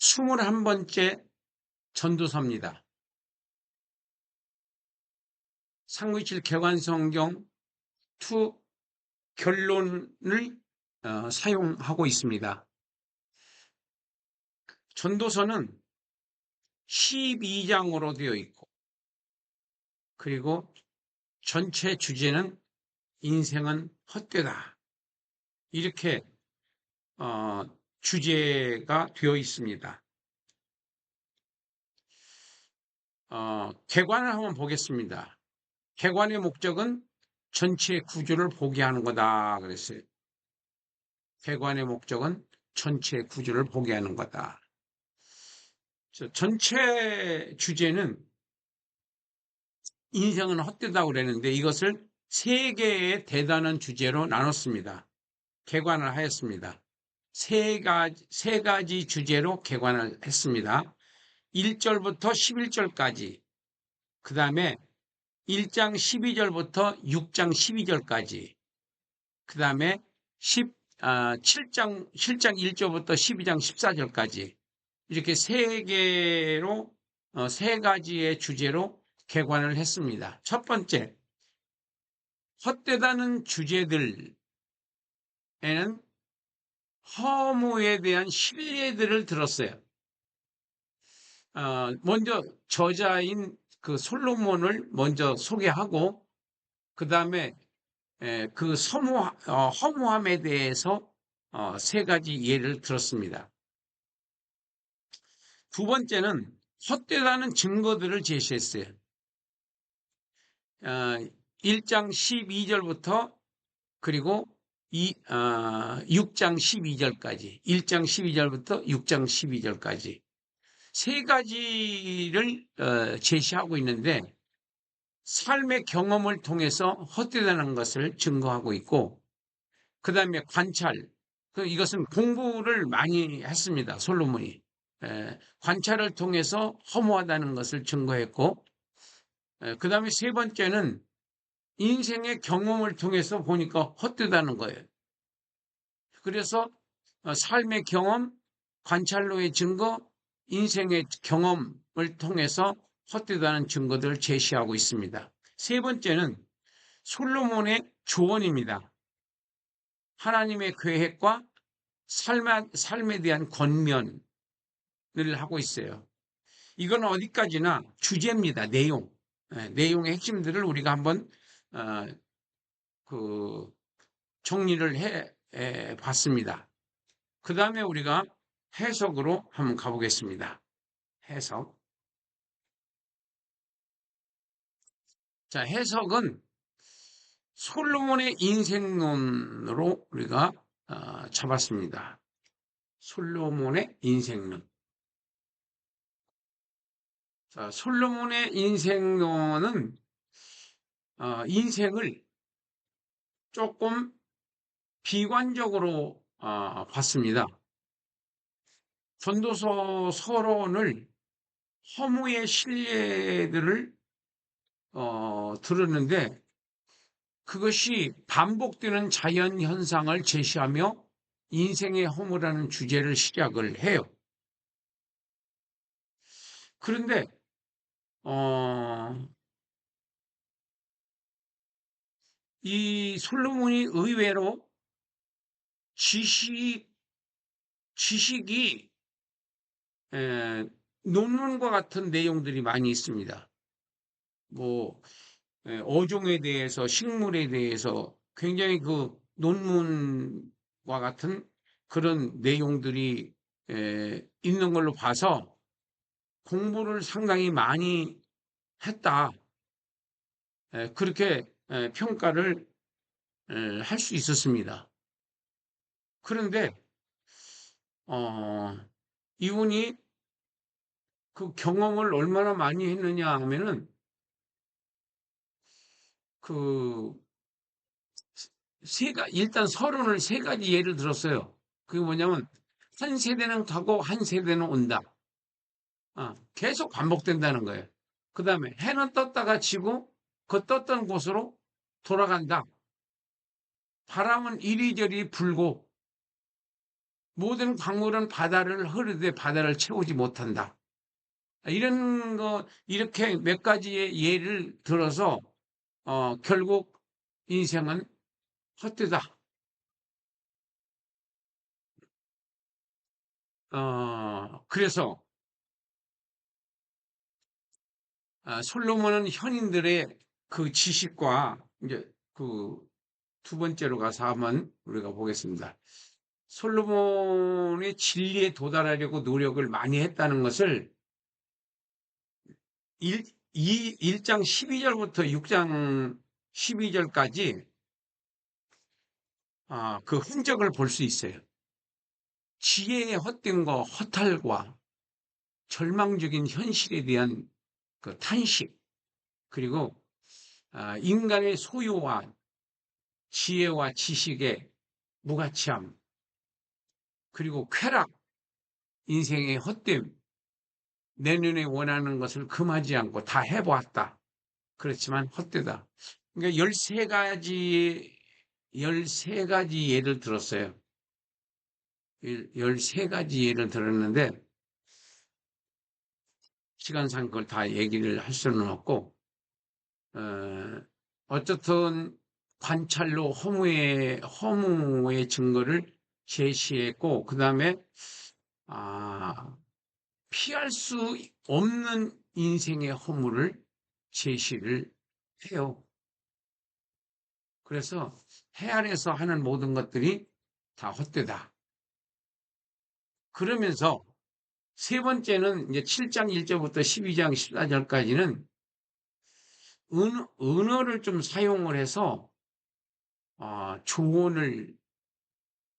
21번째 전도서입니다. 삼917 개관성경 2 결론을 사용하고 있습니다. 전도서는 12장으로 되어 있고, 그리고 전체 주제는 인생은 헛되다, 이렇게 주제가 되어 있습니다. 개관을 한번 보겠습니다. 개관의 목적은 전체 구조를 보게 하는 거다 그랬어요. 개관의 목적은 전체 구조를 보게 하는 거다. 전체 주제는 인생은 헛되다고 그랬는데 이것을 세 개의 대단한 주제로 나눴습니다. 개관을 하였습니다. 세 가지 주제로 개관을 했습니다. 1절부터 11절까지, 그 다음에 1장 12절부터 6장 12절까지, 그 다음에 7장 1절부터 12장 14절까지, 이렇게 세 가지의 주제로 개관을 했습니다. 첫 번째, 헛되다는 주제들에는 허무에 대한 신뢰들을 들었어요. 먼저 저자인 그 솔로몬을 먼저 소개하고, 그 다음에 그 허무함에 대해서 세 가지 예를 들었습니다. 두 번째는 헛되다는 증거들을 제시했어요. 1장 12절부터 그리고 6장 12절까지, 1장 12절부터 6장 12절까지 세 가지를 제시하고 있는데, 삶의 경험을 통해서 헛되다는 것을 증거하고 있고, 그 다음에 관찰, 이것은 공부를 많이 했습니다. 솔로몬이 관찰을 통해서 허무하다는 것을 증거했고, 그 다음에 세 번째는 인생의 경험을 통해서 보니까 헛되다는 거예요. 그래서 삶의 경험, 관찰로의 증거, 인생의 경험을 통해서 헛되다는 증거들을 제시하고 있습니다. 세 번째는 솔로몬의 조언입니다. 하나님의 계획과 삶에 대한 권면을 하고 있어요. 이건 어디까지나 주제입니다. 내용의 핵심들을 우리가 한번 정리를 해 봤습니다. 그 다음에 우리가 해석으로 한번 가보겠습니다. 해석. 자, 해석은 솔로몬의 인생론으로 우리가 잡았습니다. 솔로몬의 인생론. 자, 솔로몬의 인생론은 인생을 조금 비관적으로 봤습니다. 전도서 서론을 허무의 신뢰들을 들었는데, 그것이 반복되는 자연 현상을 제시하며 인생의 허무라는 주제를 시작을 해요. 그런데 이 솔로몬이 의외로 지식이 논문과 같은 내용들이 많이 있습니다. 어종에 대해서, 식물에 대해서 굉장히 그 논문과 같은 그런 내용들이 있는 걸로 봐서 공부를 상당히 많이 했다, 그렇게 평가를 할 수 있었습니다. 그런데 이분이 그 경험을 얼마나 많이 했느냐 하면은, 일단 서론을 세 가지 예를 들었어요. 그게 뭐냐면, 한 세대는 가고 한 세대는 온다. 계속 반복된다는 거예요. 그 다음에 해는 떴다가 지고 그 떴던 곳으로 돌아간다. 바람은 이리저리 불고, 모든 강물은 바다를 흐르되 바다를 채우지 못한다. 이런 거, 이렇게 몇 가지의 예를 들어서, 결국 인생은 헛되다. 그래서, 솔로몬은 현인들의 그 지식과, 이제 그 두 번째로 가서 한번 우리가 보겠습니다. 솔로몬의 진리에 도달하려고 노력을 많이 했다는 것을 1장 12절부터 6장 12절까지 그 흔적을 볼 수 있어요. 지혜의 헛됨과 허탈과 절망적인 현실에 대한 그 탄식, 그리고 인간의 소유와 지혜와 지식의 무가치함, 그리고 쾌락, 인생의 헛됨, 내 눈에 원하는 것을 금하지 않고 다 해보았다. 그렇지만 헛되다. 그러니까 13가지 예를 들었어요. 13가지 예를 들었는데, 시간상 그걸 다 얘기를 할 수는 없고, 어쨌든 관찰로 허무의 증거를 제시했고, 그 다음에, 피할 수 없는 인생의 허물을 제시를 해요. 그래서 해 아래서 하는 모든 것들이 다 헛되다. 그러면서 세 번째는 이제 7장 1절부터 12장 14절까지는 언어를 좀 사용을 해서 조언을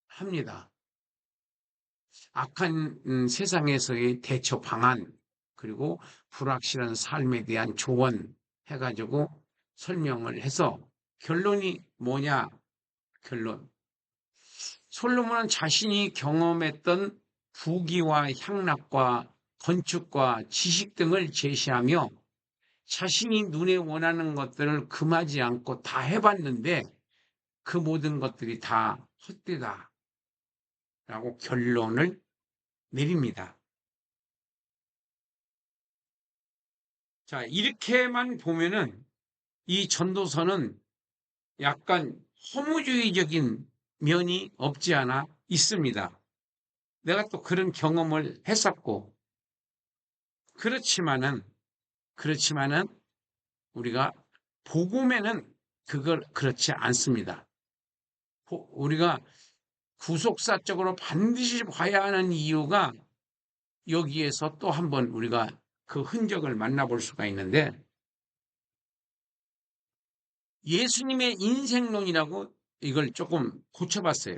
합니다. 악한 세상에서의 대처 방안, 그리고 불확실한 삶에 대한 조언 해가지고 설명을 해서 결론이 뭐냐? 결론. 솔로몬은 자신이 경험했던 부귀와 향락과 건축과 지식 등을 제시하며 자신이 눈에 원하는 것들을 금하지 않고 다 해봤는데 그 모든 것들이 다 헛되다 라고 결론을 내립니다. 자, 이렇게만 보면은 이 전도서는 약간 허무주의적인 면이 없지 않아 있습니다. 내가 또 그런 경험을 했었고, 그렇지만은 우리가 복음에는 그걸 그렇지 않습니다. 우리가 구속사적으로 반드시 봐야 하는 이유가 여기에서 또 한번 우리가 그 흔적을 만나볼 수가 있는데, 예수님의 인생론이라고 이걸 조금 고쳐봤어요.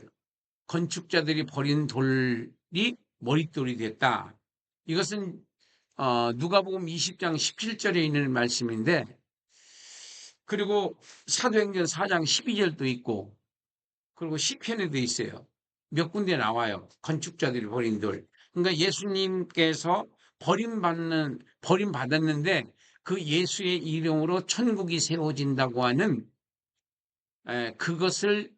건축자들이 버린 돌이 머릿돌이 됐다. 이것은 누가복음 20장 17절에 있는 말씀인데, 그리고 사도행전 4장 12절도 있고, 그리고 시편에도 있어요. 몇 군데 나와요. 건축자들이 버린 돌. 그러니까 예수님께서 버림받았는데 그 예수의 이름으로 천국이 세워진다고 하는 그것을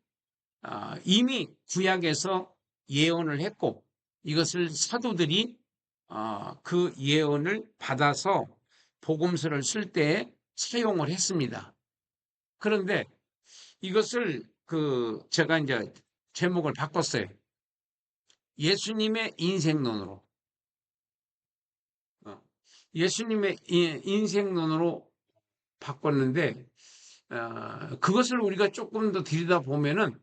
이미 구약에서 예언을 했고, 이것을 사도들이 그 예언을 받아서 복음서를 쓸 때 사용을 했습니다. 그런데 이것을 제가 이제 제목을 바꿨어요. 예수님의 인생론으로. 예수님의 인생론으로 바꿨는데, 그것을 우리가 조금 더 들여다보면은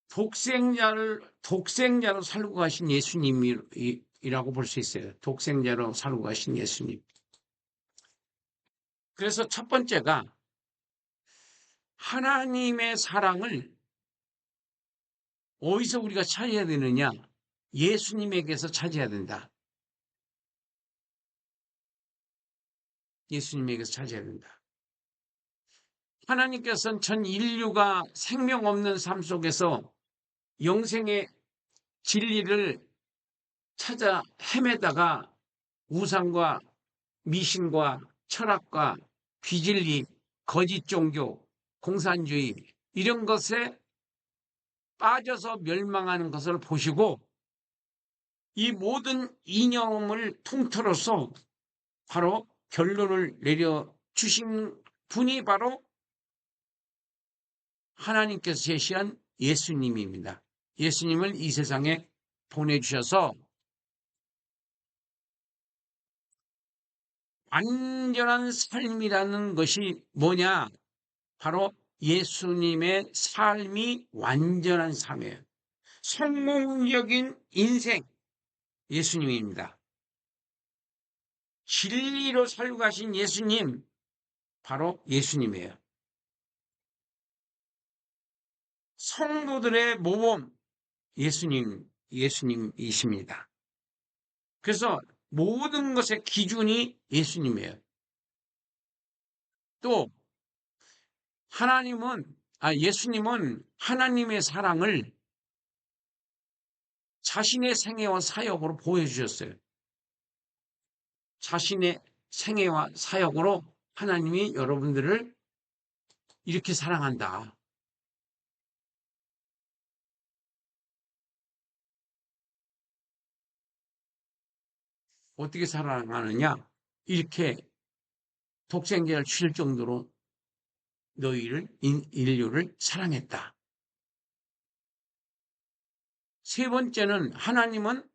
독생자로 살고 가신 예수님이라고 볼 수 있어요. 독생자로 살고 가신 예수님. 그래서 첫 번째가 하나님의 사랑을 어디서 우리가 찾아야 되느냐? 예수님에게서 찾아야 된다. 예수님에게서 찾아야 된다. 하나님께서는 전 인류가 생명 없는 삶 속에서 영생의 진리를 찾아 헤매다가 우상과 미신과 철학과 비진리, 거짓 종교, 공산주의 이런 것에 빠져서 멸망하는 것을 보시고 이 모든 이념을 통틀어서 바로 결론을 내려주신 분이 바로 하나님께서 제시한 예수님입니다. 예수님을 이 세상에 보내주셔서 완전한 삶이라는 것이 뭐냐? 바로 예수님의 삶이 완전한 삶이에요. 성공적인 인생, 예수님입니다. 진리로 살고 가신 예수님, 바로 예수님이에요. 성도들의 모범, 예수님이십니다. 그래서 모든 것의 기준이 예수님이에요. 또 예수님은 하나님의 사랑을 자신의 생애와 사역으로 보여주셨어요. 자신의 생애와 사역으로 하나님이 여러분들을 이렇게 사랑한다. 어떻게 사랑하느냐? 이렇게 독생자를 주실 정도로 인류를 사랑했다. 세 번째는 하나님은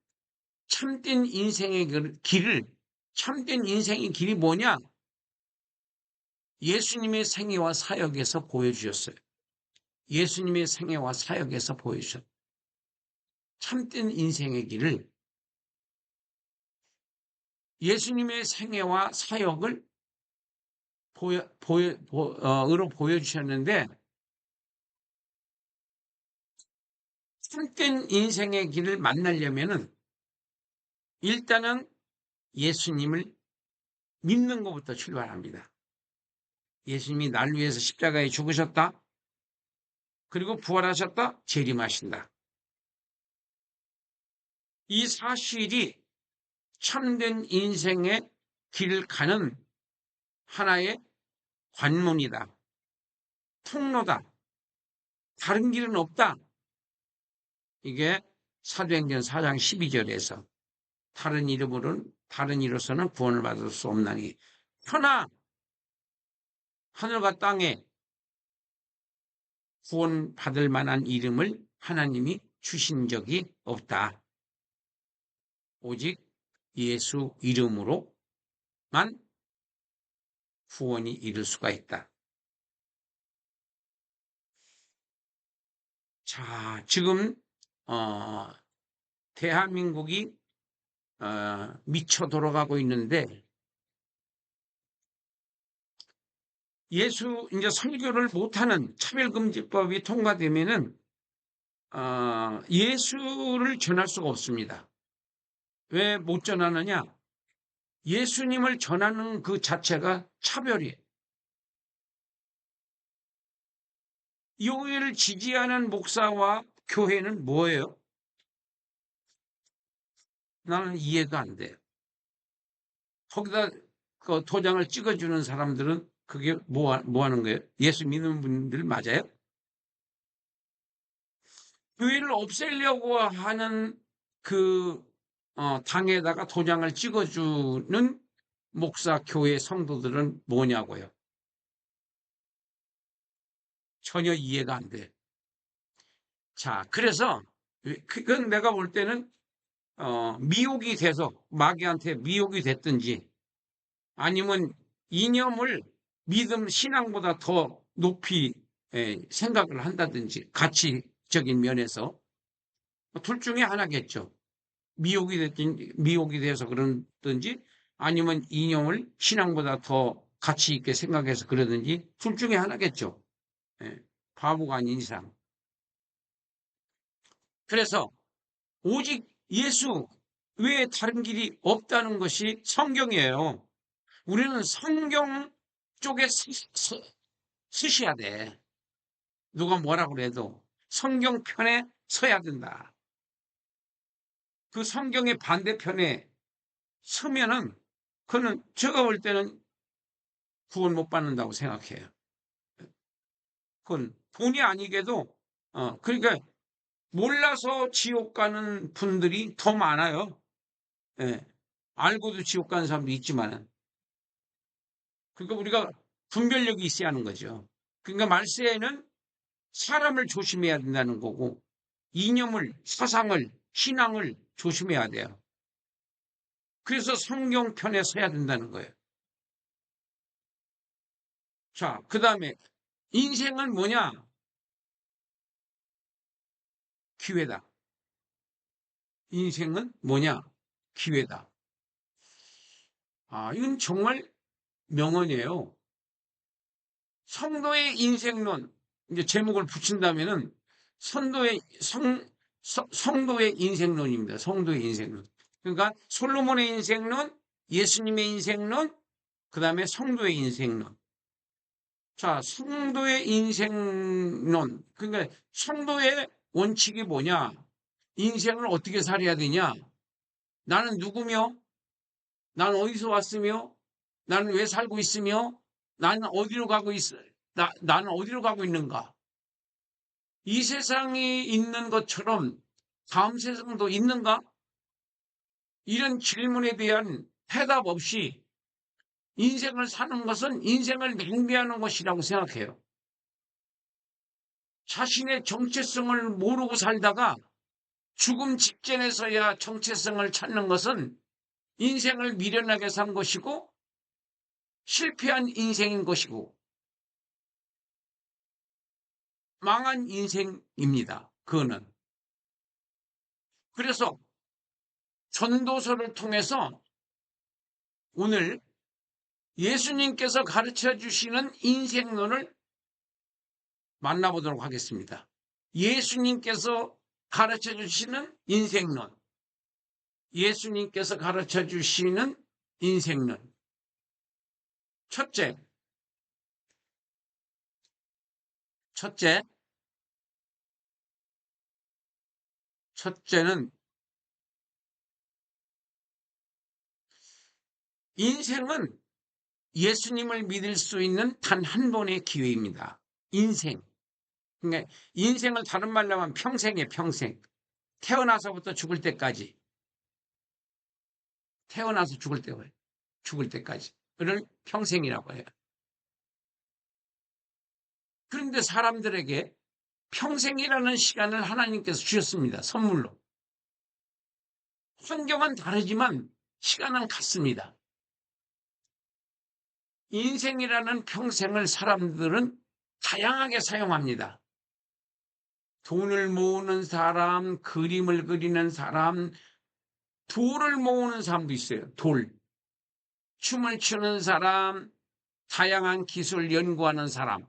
참된 인생의 참된 인생의 길이 뭐냐? 예수님의 생애와 사역에서 보여주셨어요. 예수님의 생애와 사역에서 보여주셨어요. 참된 인생의 길을 예수님의 생애와 사역을 으로 보여주셨는데, 참된 인생의 길을 만나려면은 일단은 예수님을 믿는 것부터 출발합니다. 예수님이 날 위해서 십자가에 죽으셨다. 그리고 부활하셨다. 재림하신다. 이 사실이 참된 인생의 길을 가는 하나의 관문이다. 통로다. 다른 길은 없다. 이게 사도행전 4장 12절에서 다른 이로서는 구원을 받을 수 없나니 그러나 하늘과 땅에 구원받을 만한 이름을 하나님이 주신 적이 없다. 오직 예수 이름으로만 구원이 이룰 수가 있다. 자, 지금 대한민국이 미쳐 돌아가고 있는데 이제 설교를 못하는 차별금지법이 통과되면은 예수를 전할 수가 없습니다. 왜 못 전하느냐? 예수님을 전하는 그 자체가 차별이에요. 교회를 지지하는 목사와 교회는 뭐예요? 나는 이해가 안 돼요. 거기다 그 도장을 찍어주는 사람들은 그게 뭐 하는 거예요? 예수 믿는 분들 맞아요? 교회를 없애려고 하는 그 당에다가 도장을 찍어주는 목사, 교회 성도들은 뭐냐고요? 전혀 이해가 안 돼. 자, 그래서 그건 내가 볼 때는 미혹이 돼서 마귀한테 미혹이 됐든지 아니면 이념을 신앙보다 더 높이 생각을 한다든지 가치적인 면에서 둘 중에 하나겠죠. 미혹이 돼서 그러든지 아니면 이념을 신앙보다 더 가치 있게 생각해서 그러든지 둘 중에 하나겠죠. 바보가 아닌 이상. 그래서 오직 예수 외에 다른 길이 없다는 것이 성경이에요. 우리는 성경 쪽에 서셔야 돼. 누가 뭐라 그래도 성경 편에 서야 된다. 그 성경의 반대편에 서면은 그는 제가 볼 때는 구원 못 받는다고 생각해요. 그건 본의 아니게도 그러니까 몰라서 지옥 가는 분들이 더 많아요. 예. 알고도 지옥 가는 사람도 있지만은. 그러니까 우리가 분별력이 있어야 하는 거죠. 그러니까 말세에는 사람을 조심해야 된다는 거고, 이념을, 사상을, 신앙을 조심해야 돼요. 그래서 성경 편에 서야 된다는 거예요. 자, 그 다음에 인생은 뭐냐? 기회다. 인생은 뭐냐? 기회다. 아, 이건 정말 명언이에요. 성도의 인생론, 이제 제목을 붙인다면은 성도의 인생론입니다. 성도의 인생론. 그러니까 솔로몬의 인생론, 예수님의 인생론, 그 다음에 성도의 인생론. 자, 성도의 인생론. 그러니까 성도의 원칙이 뭐냐? 인생을 어떻게 살아야 되냐? 나는 누구며? 나는 어디서 왔으며? 나는 왜 살고 있으며? 나는 어디로 가고 나는 어디로 가고 있는가? 이 세상이 있는 것처럼 다음 세상도 있는가? 이런 질문에 대한 대답 없이 인생을 사는 것은 인생을 낭비하는 것이라고 생각해요. 자신의 정체성을 모르고 살다가 죽음 직전에서야 정체성을 찾는 것은 인생을 미련하게 산 것이고 실패한 인생인 것이고 망한 인생입니다. 그거는. 그래서 전도서를 통해서 오늘 예수님께서 가르쳐 주시는 인생론을 만나보도록 하겠습니다. 예수님께서 가르쳐 주시는 인생론. 예수님께서 가르쳐 주시는 인생론. 첫째, 첫째는 인생은 예수님을 믿을 수 있는 단 한 번의 기회입니다. 인생. 그러니까 인생을 다른 말로 하면 평생이에요, 평생. 태어나서부터 죽을 때까지. 태어나서 죽을 때까지를 평생이라고 해요. 그런데 사람들에게 평생이라는 시간을 하나님께서 주셨습니다. 선물로. 환경은 다르지만 시간은 같습니다. 인생이라는 평생을 사람들은 다양하게 사용합니다. 돈을 모으는 사람, 그림을 그리는 사람, 돌을 모으는 사람도 있어요. 돌. 춤을 추는 사람, 다양한 기술 연구하는 사람,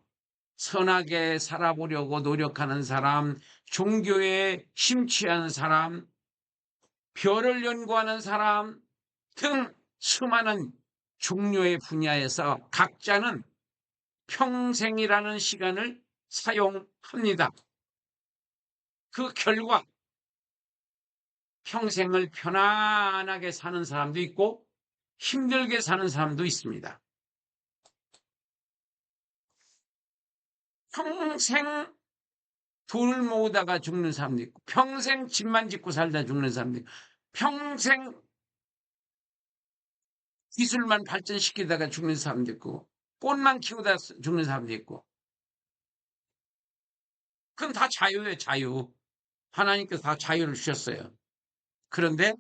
선하게 살아보려고 노력하는 사람, 종교에 심취하는 사람, 별을 연구하는 사람 등 수많은 종류의 분야에서 각자는 평생이라는 시간을 사용합니다. 그 결과 평생을 편안하게 사는 사람도 있고 힘들게 사는 사람도 있습니다. 평생 돈을 모으다가 죽는 사람도 있고 평생 집만 짓고 살다 죽는 사람도 있고 평생 기술만 발전시키다가 죽는 사람도 있고 꽃만 키우다 죽는 사람도 있고 그건 다 자유예요. 자유. 하나님께서 다 자유를 주셨어요. 그런데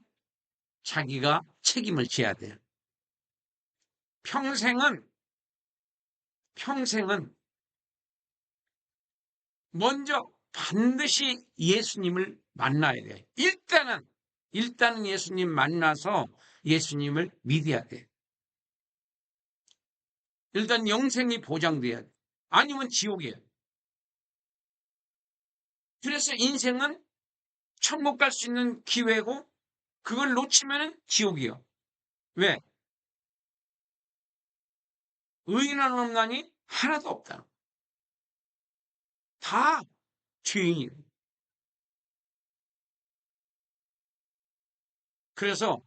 자기가 책임을 져야 돼요. 평생은 먼저 반드시 예수님을 만나야 돼요. 일단은 예수님 만나서 예수님을 믿어야 돼요. 일단 영생이 보장돼야 돼요. 아니면 지옥이에요. 그래서 인생은 천국 갈 수 있는 기회고 그걸 놓치면 지옥이요. 왜? 의인은 없나니 하나도 없다. 다 죄인이에요. 그래서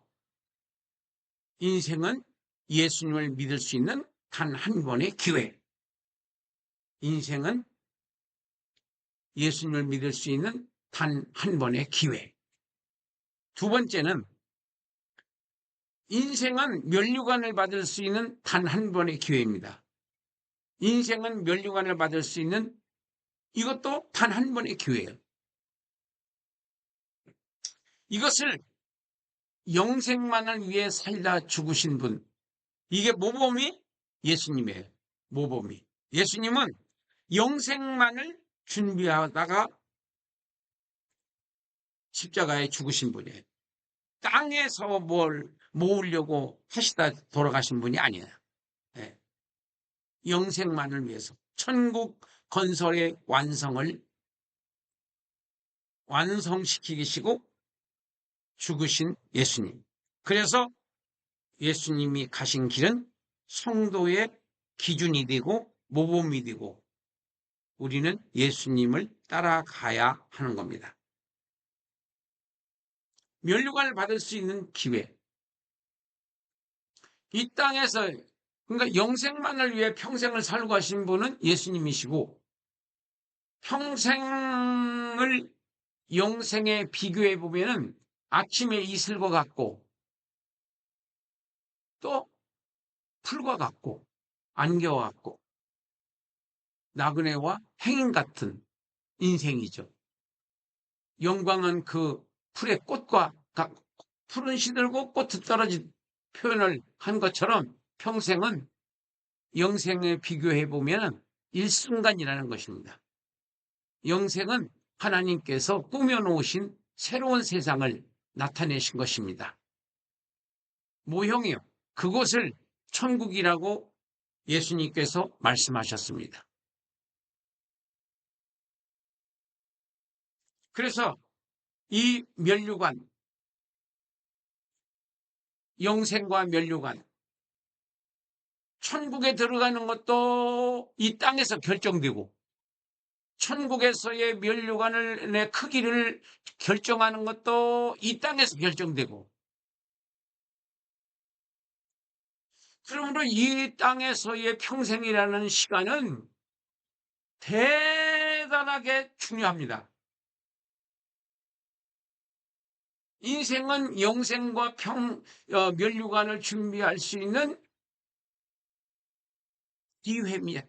인생은 예수님을 믿을 수 있는 단 한 번의 기회. 인생은 예수님을 믿을 수 있는 단 한 번의 기회. 두 번째는 인생은 면류관을 받을 수 있는 단 한 번의 기회입니다. 인생은 면류관을 받을 수 있는 이것도 단 한 번의 기회예요. 이것을 영생만을 위해 살다 죽으신 분, 이게 모범이 예수님이에요. 모범이. 예수님은 영생만을 준비하다가 십자가에 죽으신 분이에요. 땅에서 뭘 모으려고 하시다 돌아가신 분이 아니에요. 네. 영생만을 위해서 천국 건설의 완성시키시고 죽으신 예수님. 그래서 예수님이 가신 길은 성도의 기준이 되고 모범이 되고 우리는 예수님을 따라가야 하는 겁니다. 면류관을 받을 수 있는 기회. 이 땅에서 그러니까 영생만을 위해 평생을 살고 하신 분은 예수님이시고 평생을 영생에 비교해 보면은 아침에 이슬과 같고 또 풀과 같고 안개와 같고 나그네와 행인 같은 인생이죠. 영광은 그 풀의 꽃과 풀은 시들고 꽃은 떨어진 표현을 한 것처럼 평생은 영생에 비교해 보면 일순간이라는 것입니다. 영생은 하나님께서 꾸며놓으신 새로운 세상을 나타내신 것입니다. 모형이요. 그것을 천국이라고 예수님께서 말씀하셨습니다. 그래서 이 면류관, 영생과 면류관, 천국에 들어가는 것도 이 땅에서 결정되고 천국에서의 면류관의 크기를 결정하는 것도 이 땅에서 결정되고 그러므로 이 땅에서의 평생이라는 시간은 대단하게 중요합니다. 인생은 영생과 면류관을 준비할 수 있는 기회입니다.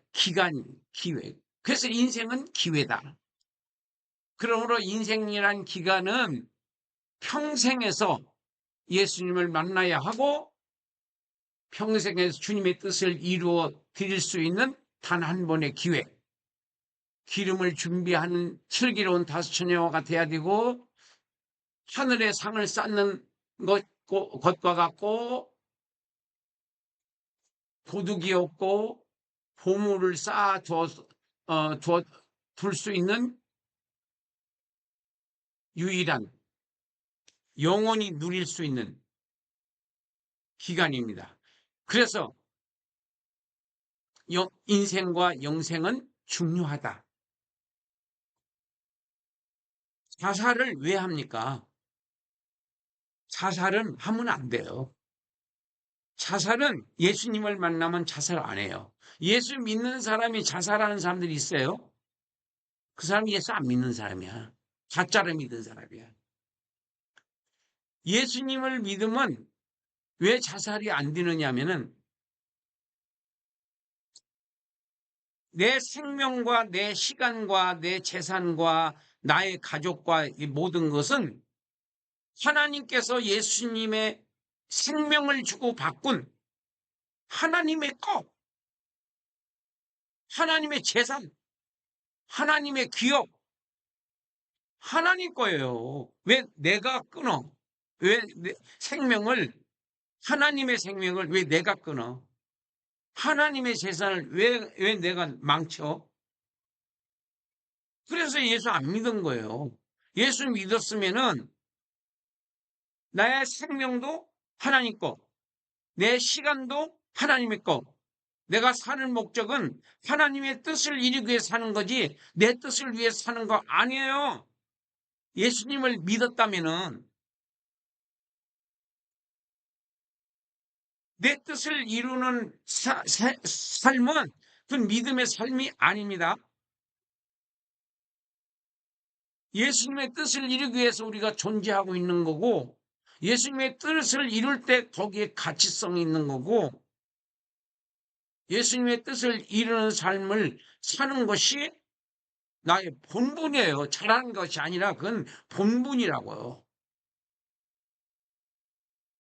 기회. 그래서 인생은 기회다. 그러므로 인생이란 기간은 평생에서 예수님을 만나야 하고 평생에서 주님의 뜻을 이루어 드릴 수 있는 단 한 번의 기회. 기름을 준비하는 슬기로운 다섯처녀가 돼야 되고 하늘의 상을 쌓는 것과 같고 도둑이 없고 보물을 쌓아둘 수 있는 유일한 영원히 누릴 수 있는 기간입니다. 그래서 인생과 영생은 중요하다. 자살을 왜 합니까? 자살은 하면 안 돼요. 자살은 예수님을 만나면 자살 안 해요. 예수 믿는 사람이 자살하는 사람들이 있어요. 그 사람이 예수 안 믿는 사람이야. 가짜를 믿는 사람이야. 예수님을 믿으면 왜 자살이 안 되느냐 하면은 내 생명과 내 시간과 내 재산과 나의 가족과 이 모든 것은 하나님께서 예수님의 생명을 주고 바꾼 하나님의 것, 하나님의 재산, 하나님의 기업, 하나님 거예요. 왜 내가 끊어? 왜 하나님의 생명을 왜 내가 끊어? 하나님의 재산을 왜 내가 망쳐? 그래서 예수 안 믿은 거예요. 예수 믿었으면은 나의 생명도 하나님 거, 내 시간도 하나님의 거, 내가 사는 목적은 하나님의 뜻을 이루기 위해 사는 거지 내 뜻을 위해 사는 거 아니에요. 예수님을 믿었다면은 내 뜻을 이루는 삶은 그 믿음의 삶이 아닙니다. 예수님의 뜻을 이루기 위해서 우리가 존재하고 있는 거고, 예수님의 뜻을 이룰 때 거기에 가치성이 있는 거고, 예수님의 뜻을 이루는 삶을 사는 것이 나의 본분이에요. 잘하는 것이 아니라 그건 본분이라고요.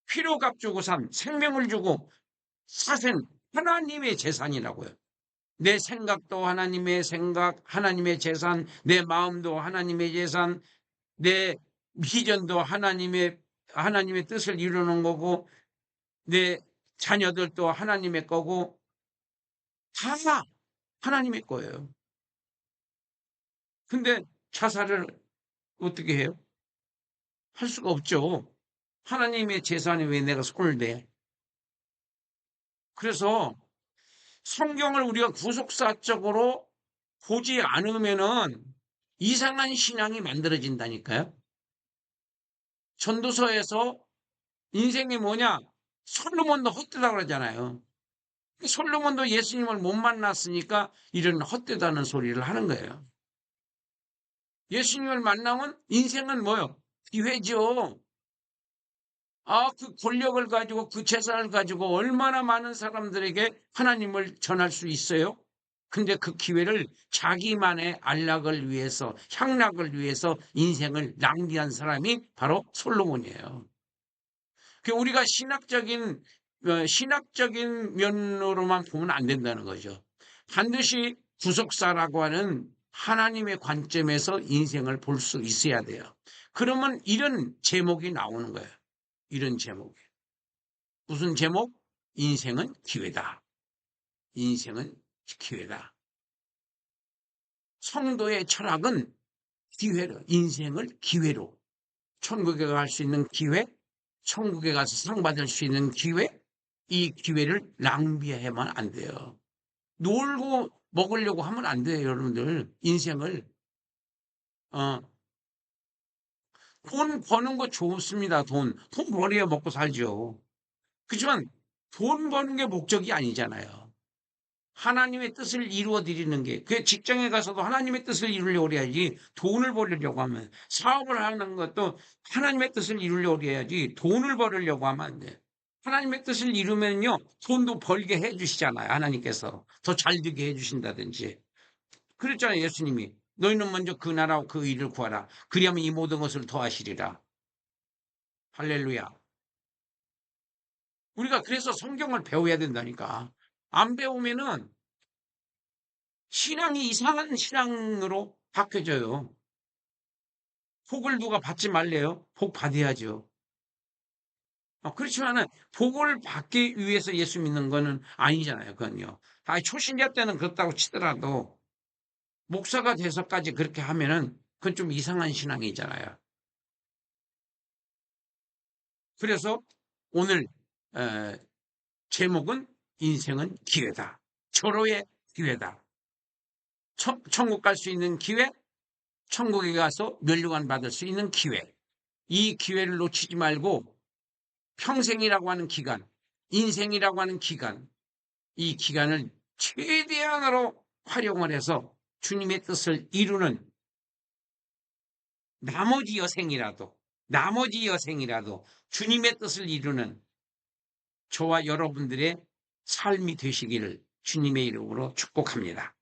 필요값 주고 산, 생명을 주고 사생, 하나님의 재산이라고요. 내 생각도 하나님의 생각, 하나님의 재산, 내 마음도 하나님의 재산, 내 비전도 하나님의 뜻을 이루는 거고, 내 자녀들도 하나님의 거고, 다 하나님의 거예요. 근데 자살을 어떻게 해요? 할 수가 없죠. 하나님의 재산에 왜 내가 손을 대? 그래서 성경을 우리가 구속사적으로 보지 않으면은 이상한 신앙이 만들어진다니까요. 전도서에서 인생이 뭐냐? 솔로몬도 헛되다고 그러잖아요. 솔로몬도 예수님을 못 만났으니까 이런 헛되다는 소리를 하는 거예요. 예수님을 만나면 인생은 뭐요? 기회죠. 그 권력을 가지고 그 재산을 가지고 얼마나 많은 사람들에게 하나님을 전할 수 있어요? 근데 그 기회를 자기만의 안락을 위해서, 향락을 위해서 인생을 낭비한 사람이 바로 솔로몬이에요. 우리가 신학적인 면으로만 보면 안 된다는 거죠. 반드시 구속사라고 하는 하나님의 관점에서 인생을 볼 수 있어야 돼요. 그러면 이런 제목이 나오는 거예요. 이런 제목이. 무슨 제목? 인생은 기회다. 인생은 기회다. 성도의 철학은 기회로, 인생을 기회로. 천국에 갈 수 있는 기회, 천국에 가서 상 받을 수 있는 기회, 이 기회를 낭비하면 안 돼요. 놀고 먹으려고 하면 안 돼요, 여러분들. 인생을. 어, 돈 버는 거 좋습니다, 돈. 돈 벌어야 먹고 살죠. 그렇지만 돈 버는 게 목적이 아니잖아요. 하나님의 뜻을 이루어 드리는 게, 그 직장에 가서도 하나님의 뜻을 이루려고 해야지, 돈을 벌려고 하면, 사업을 하는 것도 하나님의 뜻을 이루려고 해야지, 돈을 벌려고 하면 안 돼. 하나님의 뜻을 이루면요, 돈도 벌게 해주시잖아요, 하나님께서. 더 잘 되게 해주신다든지. 그랬잖아요, 예수님이. 너희는 먼저 그 나라와 그 일을 구하라. 그리하면 이 모든 것을 더하시리라. 할렐루야. 우리가 그래서 성경을 배워야 된다니까. 안 배우면은 신앙이 이상한 신앙으로 바뀌어져요. 복을 누가 받지 말래요? 복 받아야죠. 그렇지만은 복을 받기 위해서 예수 믿는 거는 아니잖아요. 그건요. 초신자 때는 그렇다고 치더라도 목사가 돼서까지 그렇게 하면은 그건 좀 이상한 신앙이잖아요. 그래서 오늘 제목은 인생은 기회다. 절호의 기회다. 천국 갈 수 있는 기회, 천국에 가서 면류관 받을 수 있는 기회. 이 기회를 놓치지 말고 평생이라고 하는 기간, 인생이라고 하는 기간, 이 기간을 최대한으로 활용을 해서 주님의 뜻을 이루는 나머지 여생이라도 주님의 뜻을 이루는 저와 여러분들의 삶이 되시기를 주님의 이름으로 축복합니다.